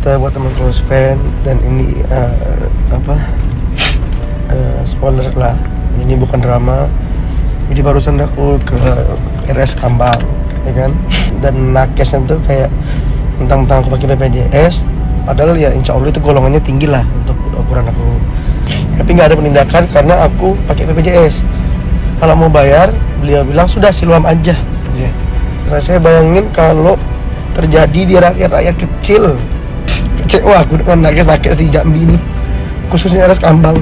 cerita buat teman-teman Spen dan ini spoiler lah, ini bukan drama. Jadi barusan aku ke RS Kambang, ya kan, dan nakesnya tuh kayak mentang-mentang aku pakai BPJS, padahal ya insya Allah itu golongannya tinggi lah untuk ukuran aku. Tapi nggak ada penindakan karena aku pakai BPJS. Kalau mau bayar, beliau bilang sudah siluam aja. Ya. Saya bayangin kalau terjadi di rakyat-rakyat kecil, kecewa aku dengan nakes-nakes di Jambi ini, khususnya RS Kambang.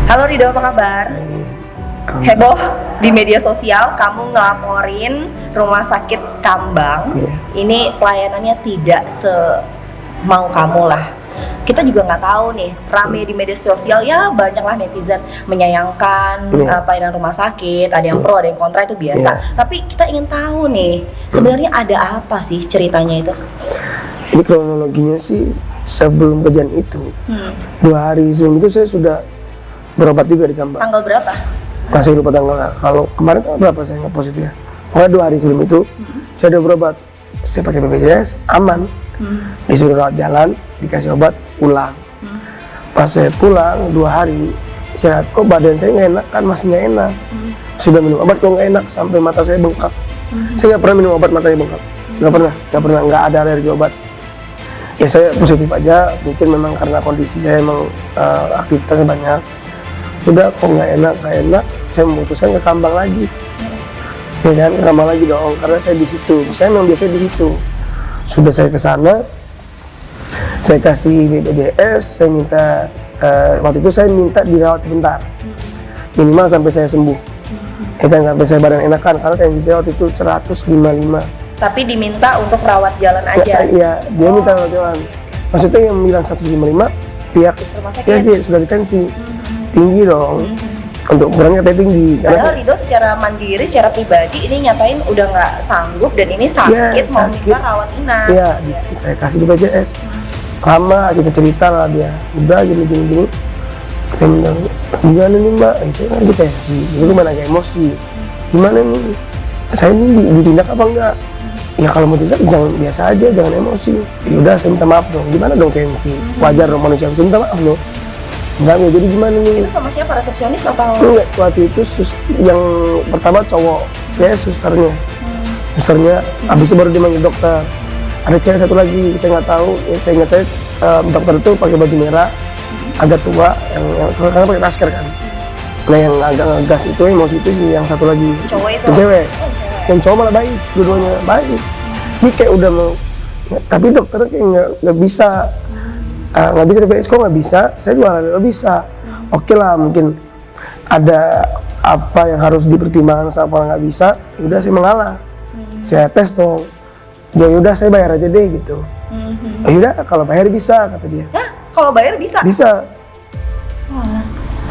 Halo Rido, apa kabar? Heboh di media sosial, kamu ngelaporin rumah sakit Kambang. Ini pelayanannya tidak semau kamu lah. Kita juga nggak tahu nih, rame di media sosial ya, banyaklah netizen menyayangkan pelayanan rumah sakit, ada yang pro, ada yang kontra, itu biasa. Tapi kita ingin tahu nih, sebenarnya ada apa sih ceritanya itu? Ini kronologinya sih sebelum kejadian itu, 2 hari sebelum itu saya sudah berobat juga di Kambang. Tanggal berapa? Masih lupa tanggalnya. Kalau kemarin tanggal berapa saya nggak positif ya? Pokoknya 2 hari sebelum itu saya udah berobat. Saya pakai BPJS, aman. Disuruh rawat jalan, dikasih obat, pulang. Pas saya pulang 2 hari, saya lihat kok badan saya nggak enak, kan masih nggak enak. Sudah minum obat kok nggak enak, sampai mata saya bengkak. Saya nggak pernah minum obat matanya bengkak. Nggak ada alergi obat. Ya saya positif aja, mungkin memang karena kondisi saya emang aktivitasnya banyak. Udah kok nggak enak, saya memutuskan ke Kambang lagi. Ya kan, ke Kambang lagi dong, karena saya di situ. Saya memang biasanya di situ. Sudah saya ke sana, saya kasih BPJS, saya minta waktu itu saya minta dirawat sebentar, minimal sampai saya sembuh. Ya kan, sampai saya badan enakan, karena tensi saya waktu itu 155. Tapi diminta untuk rawat jalan aja? Iya, dia minta rawat jalan. Maksudnya yang bilang 155, pihak ya sih sudah ditensi. Tinggi dong, untuk ukurannya katanya tinggi. Padahal Rido secara mandiri, secara pribadi ini nyatain udah nggak sanggup dan ini sakit, mau minta rawat inap. Iya, saya kasih BPJS. Lama kita cerita lah dia, udah gini. Saya bilang, gimana nih mbak? Saya nggak detensi, itu mana agak emosi. Gimana nih? Saya ini ditindak apa enggak? Ya kalau mau tindak jangan biasa aja, jangan emosi. Ya udah, saya minta maaf dong. Gimana dong tensi? Wajar dong manusia, saya minta maaf loh. Enggak, jadi gimana nih? Itu sama siapa, resepsionis atau? Enggak, waktu itu yang pertama cowok, ya susternya. Susternya, habis itu baru dipanggil dokter. Ada cewek satu lagi, saya nggak tahu. Ya, saya ingat dokter itu pakai baju merah, agak tua, yang karena pakai masker kan. Nah yang agak ngegas itu emosi itu sih yang satu lagi. Cowok itu? Yang cewek. Yang cowok malah baik, dua-duanya baik. Ini kayak udah mau, tapi dokternya kayak nggak bisa. Nggak bisa DPS, kok nggak bisa? Saya juga nggak bisa. Oke lah, mungkin ada apa yang harus dipertimbangkan sama orang nggak bisa. Udah saya mengalah, saya tes dong. Ya udah saya bayar aja deh gitu. Ya udah kalau bayar bisa, kata dia. Hah? Kalau bayar bisa? Bisa.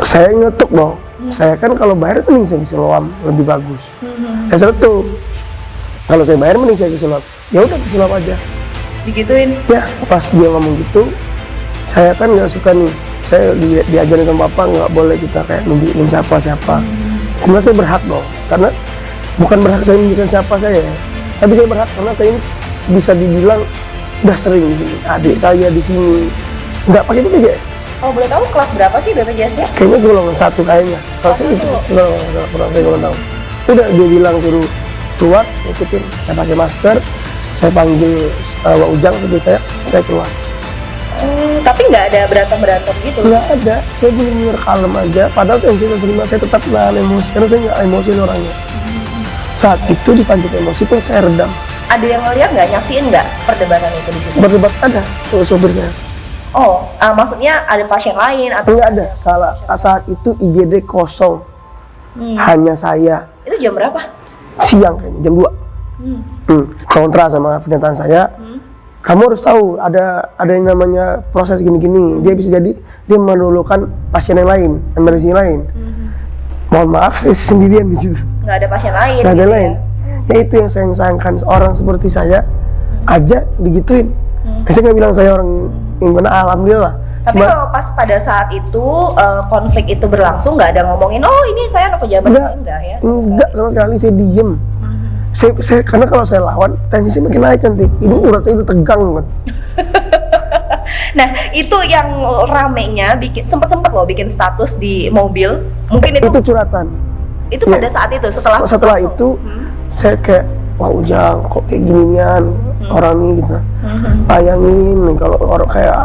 Saya ngetuk dong. Saya kan kalau bayar mending saya keseluam lebih bagus. Saya seletuk. Kalau saya bayar mending saya keseluam. Ya udah keseluam aja. Digituin? Ya pas dia ngomong gitu. Saya kan nggak suka nih, saya diajarin sama bapak nggak boleh kita kayak nunjukin siapa. Cuma saya berhak dong, karena bukan berhak saya menunjukkan siapa saya. Tapi saya berhak karena saya ini bisa dibilang udah sering di sini. Adik saya di sini nggak pakai BPJS. Oh boleh tahu kelas berapa sih BPJS-nya? Kayaknya golongan 1 kayaknya. Kalau saya itu golongan tahu. Udah dia bilang suruh keluar, saya ikutin. Saya pakai masker, saya panggil Wak Ujang seperti saya keluar. Tapi nggak ada berantem gitu? Nggak ada, saya benar-benar kalem aja. Padahal tensi saya tetap nahan emosi, karena saya nggak emosi orangnya. Saat itu dipancing emosi pun saya redam. Ada yang ngeliat nggak, nyaksiin nggak perdebatan itu di situ? Berdebat ada, sopir saya. Oh, maksudnya ada pasien lain atau? Nggak ada, salah. Saat itu IGD kosong, hanya saya. Itu jam berapa? Siang kayaknya, jam 2. Kontra sama pernyataan saya. Kamu harus tahu ada yang namanya proses gini-gini. Dia bisa jadi dia mendahulukan pasien yang lain, emergensi lain. Mohon maaf, saya sendirian di situ. Nggak ada pasien lain. Nggak ada gitu lain. Ya itu yang saya sayangkan, orang seperti saya aja digituin. Saya nggak bilang saya orang yang benar, alhamdulillah. Tapi kalau pas pada saat itu konflik itu berlangsung, nggak ada ngomongin, oh ini saya anak pejabat, enggak ya? Enggak sama sekali, saya diem. karena kalau saya lawan tensi saya makin naik nanti. Ini uratnya udah tegang banget. Nah, itu yang ramenya sempet loh bikin status di mobil. Mungkin itu curhatan. Itu Ya, pada saat itu setelah langsung. itu saya kayak wah Ujang kok kayak ginian orang nih gitu. Bayangin nih kalau orang kayak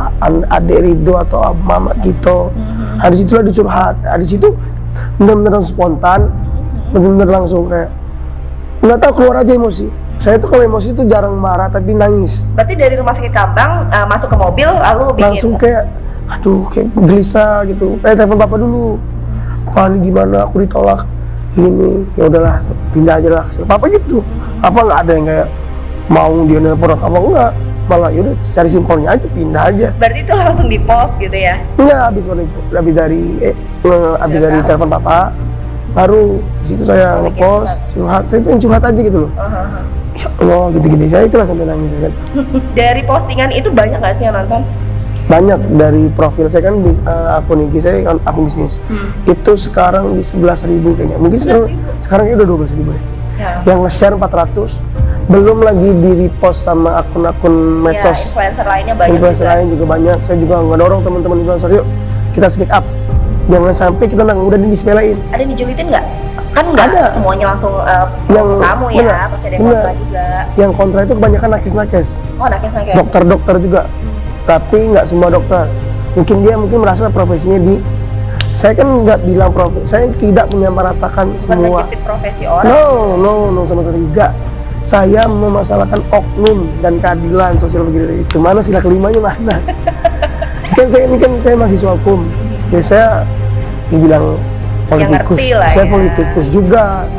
adik Rido atau mama gitu. Di situlah dicurhat. Di situ benar-benar spontan, benar-benar langsung kayak nggak tahu keluar aja emosi. Saya tuh kalau emosi tuh jarang marah tapi nangis. Berarti dari rumah sakit Kambang masuk ke mobil lalu bikin Langsung kayak aduh kayak gelisah gitu. Telepon papa dulu. Pak ini gimana aku ditolak ini, ya udahlah pindah aja lah. Papa gitu. Apa nggak ada yang kayak mau dia nelpon apa enggak, malah yaudah cari simpelnya aja pindah aja. Berarti itu langsung di post gitu ya? Enggak, habis dari telepon papa baru di situ saya ngepost curhat. Saya pengen curhat aja gitu loh. Ya Allah gitu-gitu saya itulah sampai nangis kan. Dari postingan itu banyak nggak sih yang nonton? Banyak. Dari profil saya kan akun IG saya kan akun bisnis itu sekarang di 11.000 kayaknya, mungkin sekarang udah 12.000 ya. Yang nge-share 400, belum lagi di repost sama akun-akun medsos. Influencer lainnya banyak. Influencer lain juga banyak. Saya juga ngedorong teman-teman influencer, yuk kita speak up, jangan sampai kita udah disepelein. Ada yang dijulitin nggak? Kan nggak semuanya langsung yang kamu ya, pasti ada yang kontra juga. Yang kontra itu kebanyakan nakes-nakes. Oh, nakes-nakes. Dokter-dokter juga, tapi nggak semua dokter. Mungkin merasa profesinya saya kan nggak bilang saya tidak menyamaratakan semua. Menjepit profesi orang. No, sama sekali enggak. Saya memasalahkan oknum dan keadilan sosial begini itu. Mana sila kelimanya mana? Ini kan saya mahasiswa hukum. Ya saya dibilang politikus. Saya politikus juga,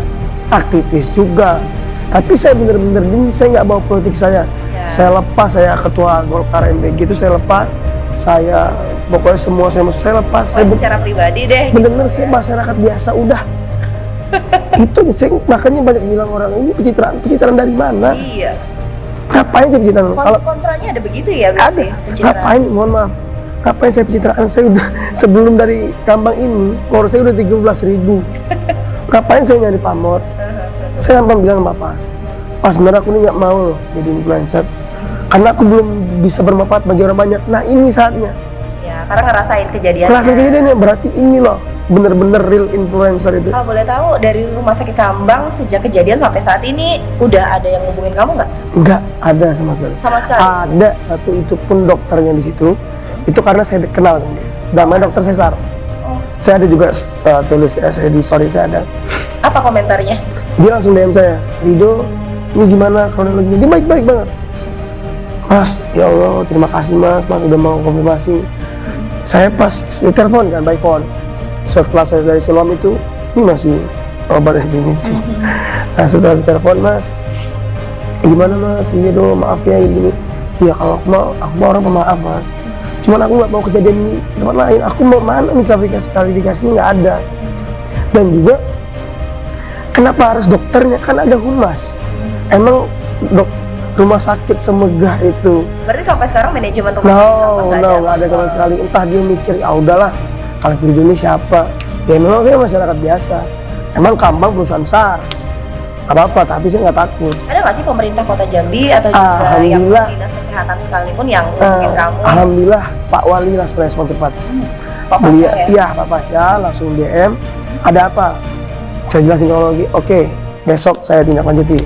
aktivis juga. Tapi saya benar-benar saya nggak bawa politik saya. Saya lepas, saya ketua Golkar MBG itu saya lepas. Saya pokoknya semua saya lepas. Saya secara pribadi deh. Bener-bener saya masyarakat biasa udah. Itu makanya banyak bilang orang ini pencitraan dari mana? Iya. Ngapain saya pencitraan? Kalau kontranya ada begitu ya? Ada. Ngapain? Mohon maaf. Ngapain saya pencitraan? Saya udah sebelum dari Kambang ini, skor saya udah 13.000. Ngapain saya nyari pamor? Saya gampang bilang sama Bapak, Pak sebenarnya aku ini nggak mau loh jadi influencer. Karena aku belum bisa bermanfaat bagi orang banyak. Nah ini saatnya. Ya, karena ngerasain kejadiannya. Ngerasain kejadiannya, berarti ini loh bener-bener real influencer itu. Kalau boleh tahu dari rumah sakit Kambang sejak kejadian sampai saat ini udah ada yang ngubungin kamu nggak? Nggak ada sama sekali. Sama sekali? Ada satu, itu pun dokternya di situ. Itu karena saya kenal sama dia. Namanya Dokter Cesar. Saya ada juga tulis saya di story saya ada. Apa komentarnya? Dia langsung DM saya, Rido, ini gimana kronologinya? Dia baik-baik banget. Mas, ya Allah, terima kasih mas udah mau konfirmasi. Saya pas telepon kan, by phone. Setelah saya dari Siloam itu, ini masih obat ini sih. Nah setelah saya telepon, mas, gimana mas, ini dong, maaf ya gini. Ya kalau aku mau orang pemaaf mas. Cuman aku nggak mau kejadian ini di tempat lain. Aku mau mana nih klarifikasinya nggak ada. Dan juga kenapa harus dokternya? Kan ada humas. Emang rumah sakit semegah itu. Berarti sampai sekarang manajemen rumah sakit nggak ada sama sekali. Entah dia mikir, ya udahlah, kalau Virgo ini siapa? Ya memang saya masyarakat biasa. Emang Kambang perusahaan besar. Apa-apa, tapi saya nggak takut. Ada nggak sih pemerintah Kota Jambi atau juga yang dinas kesehatan sekalipun yang mungkin kamu? Alhamdulillah Pak Wali langsung respon cepat. Pak Pasya ya? Iya, Pak Pasya langsung DM. Ada apa? Saya jelasin kronologi. Oke, besok saya tindak lanjuti.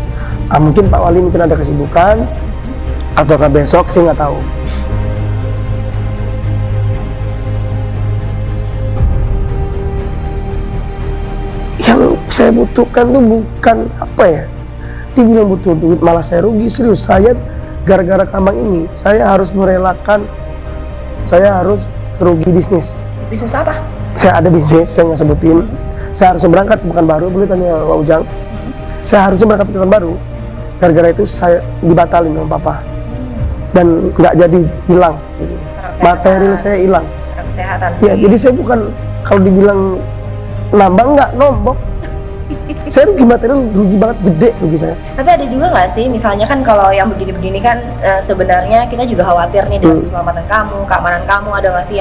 Mungkin Pak Wali mungkin ada kesibukan, ataukah besok saya nggak tahu. Yang saya butuhkan tuh bukan apa ya, dibilang butuh duit malah saya rugi. Serius, saya gara-gara Kambang ini saya harus merelakan, saya harus rugi bisnis. Bisnis apa? Saya ada bisnis, saya nggak sebutin. Saya harus berangkat bukan baru, boleh tanya Pak Ujang. Saya harusnya berangkat bukan baru. Gara-gara itu saya dibatalin sama papa dan nggak jadi hilang. Material saya hilang. Kesehatan ya, jadi saya bukan kalau dibilang nambang nggak nombok. Saya rugi material, rugi banget, gede rugi saya. Tapi ada juga nggak sih, misalnya kan kalau yang begini-begini kan sebenarnya kita juga khawatir nih dengan keselamatan kamu, keamanan kamu. Ada nggak sih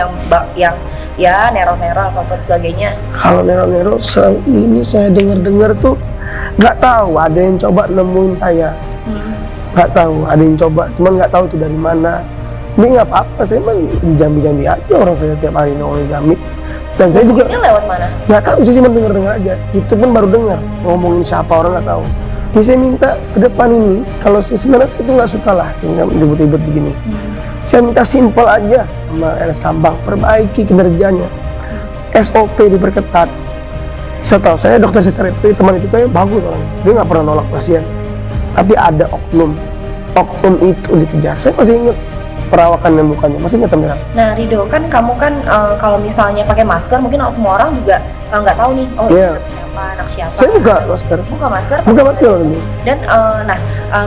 yang ya neror-neror ataupun sebagainya? Kalau neror-neror ini saya dengar tuh Nggak tahu, ada yang coba nemuin saya. Nggak tahu, ada yang coba, cuman nggak tahu itu dari mana. Ini nggak apa-apa, saya emang di Jambi-Jambi aja, orang saya tiap hari nongol di Jambi. Dan saya juga Ini lewat mana? nggak tahu, saya cuma dengar aja. Itu pun baru dengar, ngomongin siapa orang nggak tahu. Jadi saya minta ke depan ini, kalau sebenarnya saya tuh nggak suka lah yang ribut-ribut begini. Saya minta simpel aja sama RS Kambang, perbaiki kinerjanya. SOP diperketat. Saya tahu, saya dokter sesar itu, teman itu saya bagus orang. Dia nggak pernah nolak pasien. Tapi ada oknum itu dikejar. Saya masih ingat perawakan dan mukanya, masih ingat sampai sekarang. Nah Rido, kan kamu kan kalau misalnya pakai masker, mungkin semua orang juga nggak tahu nih, oh Iya. ini anak siapa. Saya buka masker. Buka masker. Buka masker ini. Dan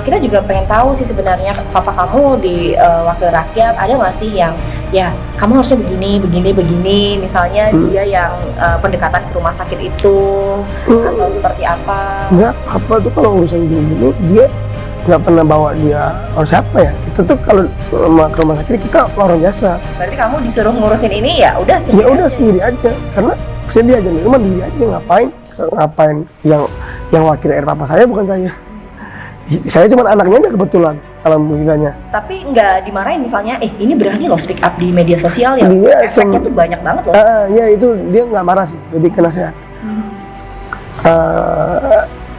kita juga pengen tahu sih sebenarnya papa kamu di Wakil Rakyat ada nggak sih yang ya kamu harusnya begini, misalnya dia yang pendekatan ke rumah sakit itu atau seperti apa? Enggak, apa tuh kalau urusan gini dia nggak pernah bawa dia orang siapa ya. Itu tuh kalau ke rumah sakit kita orang biasa. Berarti kamu disuruh ngurusin ini ya udah Ya udah sendiri aja, karena saya diajar di rumah diri aja, ngapain yang wakil RT papa saya bukan saya. Saya cuma anaknya aja kebetulan kalau misalnya. Tapi nggak dimarahin misalnya, ini berani loh speak up di media sosial ya, Dia efeknya tuh banyak banget loh. Ya itu dia nggak marah sih, jadi kena sehat.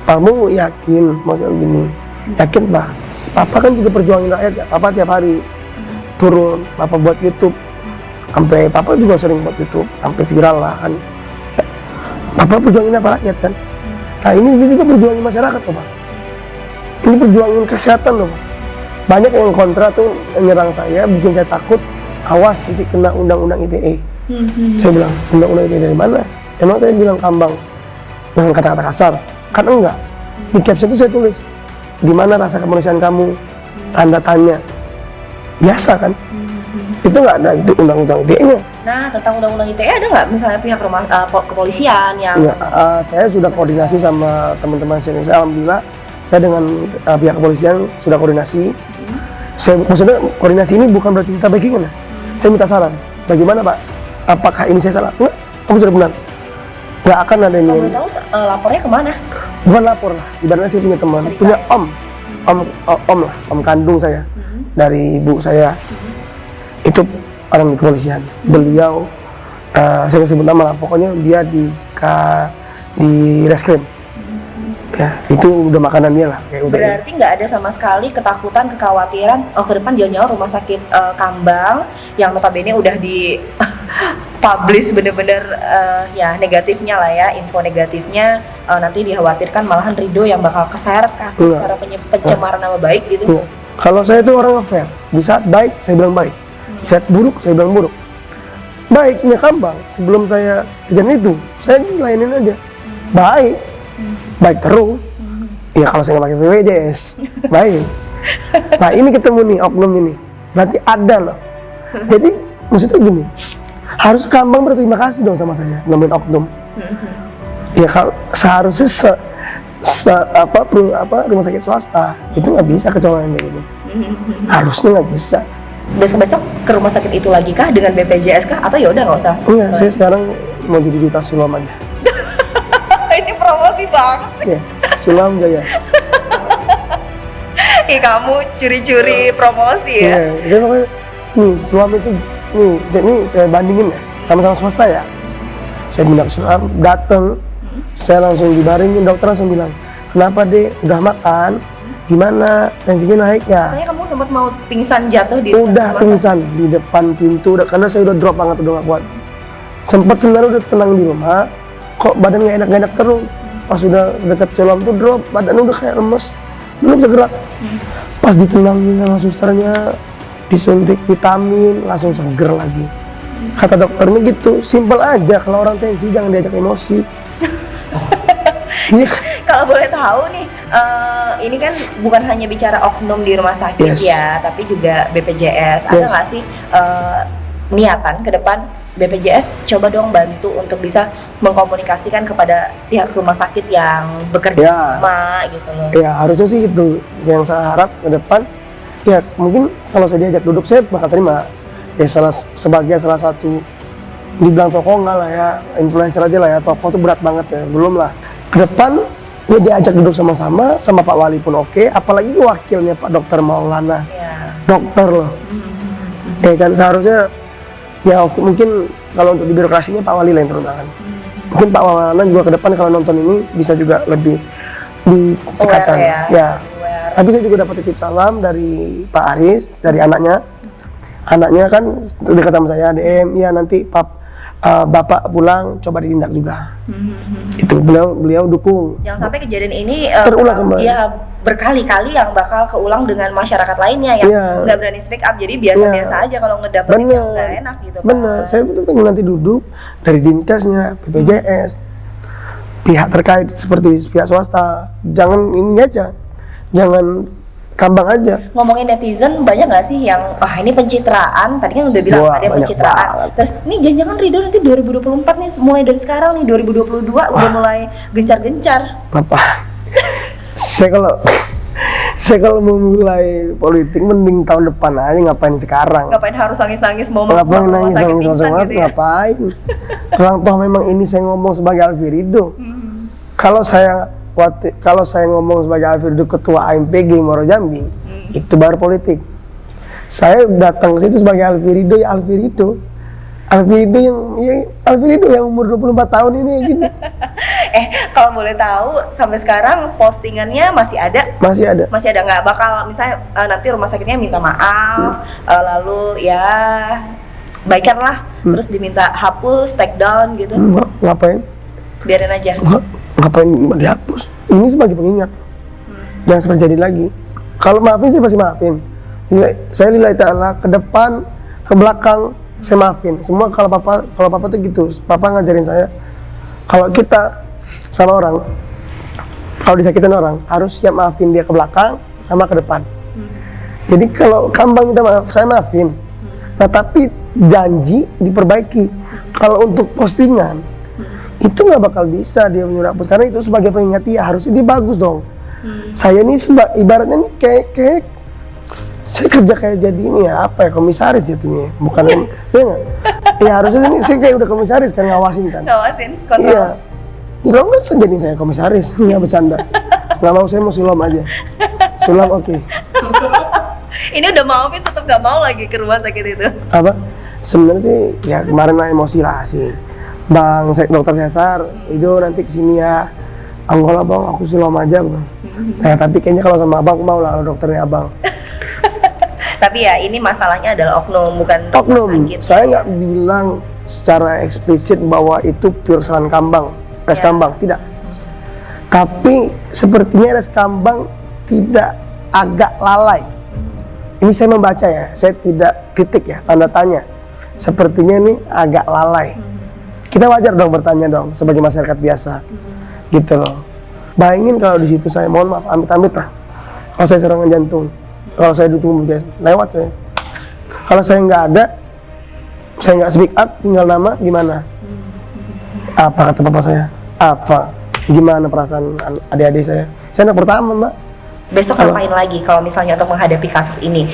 Kamu yakin mau gini? Yakin pak? Papa kan juga perjuangin rakyat ya. Papa tiap hari turun, papa buat YouTube. Sampai papa juga sering buat YouTube, sampai viral lah kan. Papa perjuangin apa rakyat kan? Nah ini dia juga perjuangin masyarakat loh pak. Ini perjuangin kesehatan loh pak. Banyak yang kontra tuh menyerang saya, bikin saya takut. Awas nanti kena undang-undang ITE. Saya bilang, undang-undang ITE dari mana? Emang saya bilang Kambang dengan kata-kata kasar? Kan enggak. Di caption itu saya tulis, di mana rasa kemanusiaan kamu? Tanda tanya. Biasa kan? Itu nggak ada itu undang-undang ITE-nya. Nah tentang undang-undang ITE ada nggak misalnya pihak rumah kepolisian yang Ya, saya sudah koordinasi sama teman-teman saya. Alhamdulillah, saya dengan pihak kepolisian sudah koordinasi. Maksudnya koordinasi ini bukan berarti kita backing ya. Saya minta saran. Bagaimana Pak? Apakah ini saya salah? Enggak, kamu sudah benar. Nggak akan ada ini. kamu tahu lapornya kemana? Bukan lapor lah. Ibaratnya saya punya teman, Cerita. punya om lah, om kandung saya dari ibu saya. Itu orang di kepolisian. Beliau, saya nggak sebut nama lah. Pokoknya dia di reskrim. Ya, itu udah makanan dia lah. Kayak udah. Berarti nggak ada sama sekali ketakutan, kekhawatiran ke depan jangan-jangan rumah sakit Kambang yang notabene udah di publish bener-bener ya negatifnya lah ya, info negatifnya nanti dikhawatirkan malahan Rido yang bakal keseret kasus karena pencemaran nama baik gitu. Ya. Kalau saya itu orang fair, di saat baik saya bilang baik, di saat buruk saya bilang buruk. Baiknya Kambang sebelum saya kejadian itu, saya layanin aja. Baik terus. Ya kalau saya nggak pakai BPJS, baik. Nah ini ketemu nih oknum ini, berarti ada loh. Jadi maksudnya gini, harus Kambang berterima kasih dong sama saya nemuin oknum. Ya kalau seharusnya rumah sakit swasta itu nggak bisa kecolongan kayak gini. Harusnya nggak bisa. Besok-besok ke rumah sakit itu lagi kah dengan BPJS kah atau ya udah nggak usah? Enggak, saya sekarang mau jadi duta Sulam aja. Ini promosi banget sih. Ya, Sulam Jaya. Ih, kamu curi-curi promosi ya. Iya, dia pokoknya nih Sulam itu ini saya bandingin ya, sama-sama swasta ya. Saya bilang Sulam datang, saya langsung dibaringin, dokter langsung bilang, kenapa deh udah makan? Gimana tensinya naik ya? Katanya kamu sempat mau pingsan jatuh di Udah rumah pingsan di depan pintu, karena saya udah drop banget, udah gak kuat. Sempet sebenarnya udah tenang di rumah, kok badan gak enak-enak terus. Pas udah deket Sulam tuh drop, badan udah kayak lemes, belum bisa gerak. Pas ditenangin sama susternya, disuntik vitamin, langsung seger lagi. Kata dokternya gitu, simpel aja, kalau orang tensi jangan diajak emosi. Iya. Kalau boleh tahu nih, ini kan bukan hanya bicara oknum di rumah sakit Yes. ya, tapi juga BPJS. Ada Yes. nggak sih niatan ke depan BPJS coba dong bantu untuk bisa mengkomunikasikan kepada pihak rumah sakit yang bekerja Ya. sama gitu loh. Ya harusnya sih itu yang saya harap ke depan. Ya mungkin kalau saya diajak duduk saya bakal terima. Ya sebagai salah satu dibilang tokoh enggak lah ya, influencer aja lah ya, tokoh tuh berat banget ya, belum lah. Ke depan Ya diajak duduk sama-sama, sama Pak Wali pun oke, apalagi wakilnya Pak Dokter Maulana, dokter loh. Ya kan seharusnya ya mungkin kalau untuk di birokrasinya Pak Wali lah yang turun tangan. Mungkin Pak Maulana juga ke depan kalau nonton ini bisa juga lebih dicekatan. Ya. Tapi saya juga dapat titip salam dari Pak Aris, dari anaknya. Anaknya kan dekat sama saya, DM, ya nanti Bapak pulang coba ditindak juga. Itu beliau dukung. Jangan sampai kejadian ini terulang kembali. Ya berkali-kali yang bakal keulang dengan masyarakat lainnya yang nggak berani speak up. Jadi biasa-biasa aja kalau ngedapetin yang nggak enak gitu kan. Bener, saya tuh pengen nanti duduk dari Dinkesnya, BPJS, pihak terkait seperti pihak swasta. Jangan ini aja, jangan Kambang aja. Ngomongin netizen, banyak nggak sih yang ini pencitraan? Tadi kan udah bilang ada pencitraan. Banget. Terus ini jangan-jangan Ridho nanti 2024 nih, mulai dari sekarang nih 2022 udah mulai gencar-gencar. Apa? saya kalau mau mulai politik mending tahun depan aja, ngapain sekarang? Ngapain harus nangis-nangis mau ngapain nangis-nangis gitu ya? Ngapain? Orang toh memang ini saya ngomong sebagai Alfi Ridho. Kalau saya ngomong sebagai Alfi Ridho ketua AMPG Muaro Jambi, itu baru politik. Saya datang ke situ sebagai Alfi Ridho, ya Alfi Ridho. Alfi Ridho yang umur 24 tahun ini gini. Kalau boleh tahu sampai sekarang postingannya masih ada? Masih ada. Masih ada, nggak bakal misalnya nanti rumah sakitnya minta maaf, lalu ya baikanlah, terus diminta hapus, take down gitu. Ngapain? Biarin aja. Ngapain dihapus? Ini sebagai pengingat. Jangan sampai terjadi lagi. Kalau maafin sih pasti maafin. Saya lillahi ta'ala ke depan, ke belakang saya maafin. Semua kalau papa tuh gitu. Papa ngajarin saya kalau kita sama orang, kalau disakitin orang harus siap maafin dia ke belakang sama ke depan. Jadi kalau Kambang minta maaf, saya maafin. Nah tapi janji diperbaiki. Kalau untuk postingan itu nggak bakal bisa dia menyurapus karena itu sebagai pengingat dia, harusnya dia bagus dong. Saya ini ibaratnya nih kayak saya kerja kayak jadi ini ya apa ya, komisaris jatuhnya, bukan ya nggak? Ya harusnya ini saya kayak udah komisaris kan, ngawasin kan. Kontrol. Iya. Kalau nggak jadi saya komisaris, nggak bercanda. Nggak mau, saya mau sulam aja. Sulam oke. Ini udah maafin tetap nggak mau lagi ke rumah sakit itu. Apa? Sebenarnya sih ya kemarin lah emosi lah sih. Bang, dokter Cesar, Ridho nanti kesini ya. Enggak lah bang, aku sulam aja bang. Tapi kayaknya kalau sama abang aku mau lah, kalau dokternya abang. Tapi ya ini masalahnya adalah oknum, bukan oknum. Saya nggak bilang secara eksplisit bahwa itu pure kesalahan Kambang, res Kambang, tidak. Tapi sepertinya res Kambang tidak agak lalai. Ini saya membaca ya, saya tidak titik ya, tanda tanya. Sepertinya ini agak lalai. Kita wajar dong bertanya dong sebagai masyarakat biasa, gitu loh. Bayangin kalau di situ saya, mohon maaf, amit-amit lah. Kalau saya serangan jantung, kalau saya ditunggu lewat saya. Kalau saya nggak ada, saya nggak speak up, tinggal nama, gimana? Apa kata papa saya? Apa? Gimana perasaan adik-adik saya? Saya anak pertama, Mbak. Besok ngapain lagi kalau misalnya untuk menghadapi kasus ini?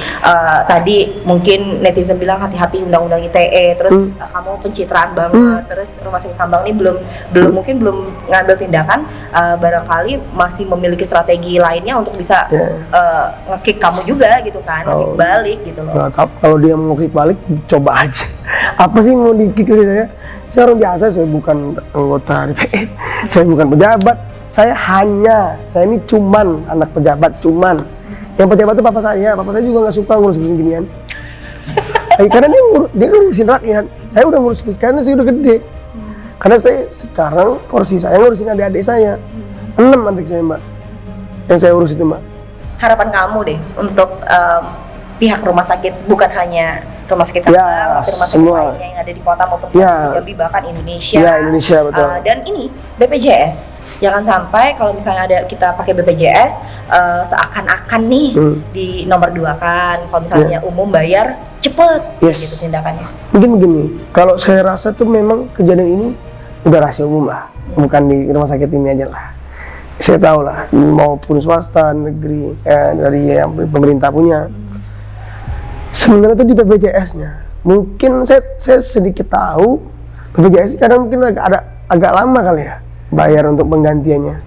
Tadi mungkin netizen bilang hati-hati undang-undang ITE, terus kamu pencitraan banget, terus rumah sakit Kambang ini belum ngambil tindakan, barangkali masih memiliki strategi lainnya untuk bisa nge-kick kamu juga gitu kan, nge-kick balik gitu loh. Nah, kalau dia mau nge-kick balik, coba aja. Apa sih mau di-kick dari saya? Saya orang biasa, saya bukan anggota DPR, saya bukan pejabat. Saya ini cuman anak pejabat, cuman. Yang pejabat itu papa saya juga nggak suka ngurus-ngurusin ginian. Karena dia ngurusin rakyat, saya udah ngurus karena saya udah gede. Karena saya sekarang porsi saya ngurusin adik-adik saya, 6 adik saya mbak, yang saya urus itu mbak. Harapan kamu deh untuk pihak rumah sakit, bukan hanya rumah sakit Kambang, tapi rumah sakit lainnya yang ada di kota maupun Jambi, bahkan Indonesia. Indonesia betul. Dan ini BPJS, jangan sampai kalau misalnya kita pakai BPJS seakan-akan nih di nomor 2 kan, kalau misalnya umum bayar cepet, gitu tindakannya. Mungkin begini, kalau saya rasa tuh memang kejadian ini udah rahasia umum lah, bukan di rumah sakit ini aja lah. Saya tahu lah, maupun swasta, negeri, dari yang pemerintah punya. Sebenarnya itu di BPJS-nya. Mungkin saya sedikit tahu BPJS kadang mungkin agak lama kali ya bayar untuk penggantiannya.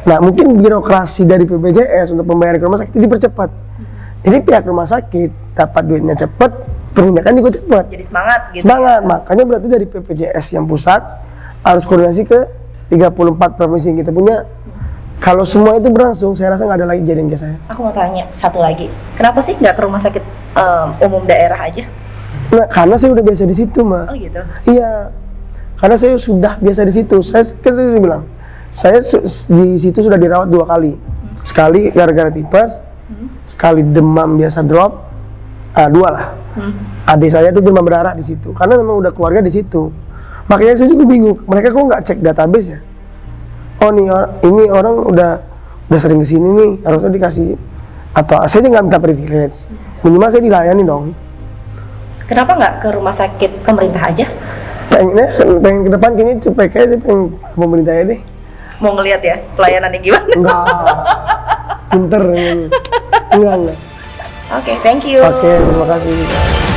Nah, mungkin birokrasi dari BPJS untuk pembayaran ke rumah sakit itu dipercepat. Jadi pihak rumah sakit dapat duitnya cepat, penindakan juga cepat. Jadi semangat gitu. Semangat, makanya berarti dari BPJS yang pusat harus koordinasi ke 34 provinsi yang kita punya. Kalau semua itu berlangsung, saya rasa nggak ada lagi kejadian kayak saya. Aku mau tanya satu lagi, kenapa sih nggak ke rumah sakit umum daerah aja? Nah, karena saya udah biasa di situ, Mbak. Oh gitu. Iya, karena saya sudah biasa di situ. Saya bilang, saya di situ sudah dirawat 2 kali. Sekali gara-gara tipes, sekali demam biasa drop, 2 lah. Adik saya tuh demam berdarah di situ, karena memang udah keluarga di situ. Makanya saya juga bingung, mereka kok nggak cek database ya? Oh nih, ini orang udah sering kesini nih, harusnya dikasih, atau saya nggak minta privilege, minimal saya dilayani dong. Kenapa nggak ke rumah sakit pemerintah aja? Pengen ke depan kayaknya supaya saya pengen ke pemerintah ya deh. Mau ngelihat ya pelayanannya gimana? Enggak, pinter. Enggak. Oke, thank you. Oke, terima kasih.